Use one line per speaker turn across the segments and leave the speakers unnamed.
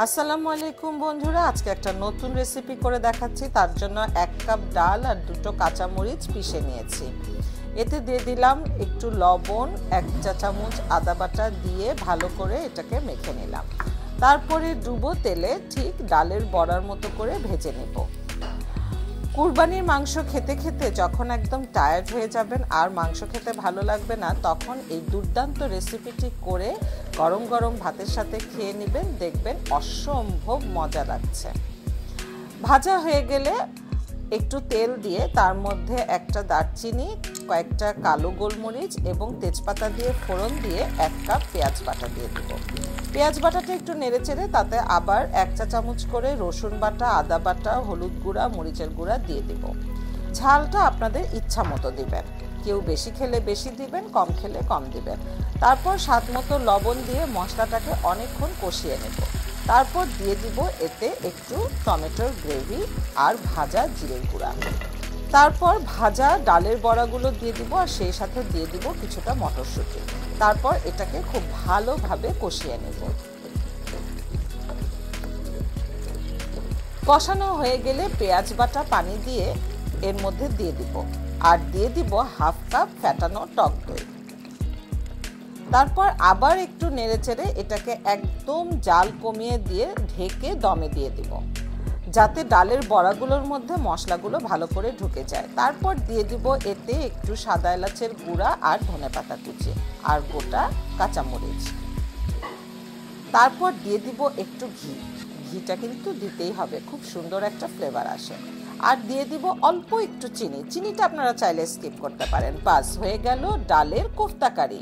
আসসালামু আলাইকুম বন্ধুরা, আজকে একটা নতুন রেসিপি করে দেখাচ্ছি। তার জন্য 1 কাপ ডাল আর 2টো কাঁচামরিচ পিষে নিয়েছি। এতে দিয়ে দিলাম একটু লবণ, 1 চা চামচ আদা বাটা দিয়ে ভালো করে এটাকে মেখে নিলাম। তারপরে ডুবো তেলে ঠিক ডালের বড়ার মতো করে ভেজে নেব। কুরবানির মাংস খেতে খেতে যখন একদম টায়ার্ড হয়ে যাবেন আর মাংস খেতে ভালো লাগবে না, তখন এই দুর্দান্ত রেসিপিটি করে গরম গরম ভাতের সাথে খেয়ে নেবেন, দেখবেন অসম্ভব মজা লাগছে। ভাজা হয়ে গেলে একটু তেল দিয়ে তার মধ্যে একটা দারচিনি, কয়েকটা কালো গোলমরিচ এবং তেজপাতা দিয়ে ফোড়ন দিয়ে 1 কাপ পেঁয়াজ বাটা দিয়ে দেব। পেঁয়াজ বাটাটা একটু নেড়েচেড়ে তাতে আবার 1 চা চামচ করে রসুন বাটা, আদা বাটা, হলুদ গুঁড়া, মরিচের গুঁড়া দিয়ে দেব। ঝালটা আপনাদের ইচ্ছা মতো দিবেন, কেউ বেশি খেলে বেশি দিবেন, কম খেলে কম দিবেন। তারপর স্বাদ মতো লবণ দিয়ে মশলাটাকে অনেকক্ষণ কষিয়ে নেব। তারপর দিয়ে দিব এতে একটু টমেটোর গ্রেভি আর ভাজা জিরের গুঁড়া। তারপর ভাজা ডালের বড়াগুলো দিয়ে দিব আর সেই সাথে দিয়ে দিব কিছুটা মটরশুঁটি। তারপর এটাকে খুব ভালোভাবে কষিয়ে নেব। কষানো হয়ে গেলে পেঁয়াজ বাটা পানি দিয়ে এর মধ্যে দিয়ে দিব আর দিয়ে দিব 1/2 কাপ ফ্যাটানো টক দই। তারপর আবার একটু নেড়েচেড়ে এটাকে একদম জাল কমিয়ে দিয়ে ঢেকে দমে দিয়ে দিব, যাতে ডালের বড়াগুলোর মধ্যে মশলাগুলো ভালো করে ঢুকে যায়। তারপর দিয়ে দিব এতে একটু সাদা এলাচের গুঁড়া আর ধনেপাতা কুচি আর গোটা কাঁচামরিচ। তারপর দিয়ে দিব একটু ঘি, ঘিটা কিন্তু দিতেই হবে, খুব সুন্দর একটা ফ্লেভার আসে। আর দিয়ে দিব অল্প একটু চিনি, চিনিটা আপনারা চাইলে স্কিপ করতে পারেন। বাস হয়ে গেল ডালের কোফতা কারি,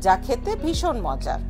যা খেতে ভীষণ মজার।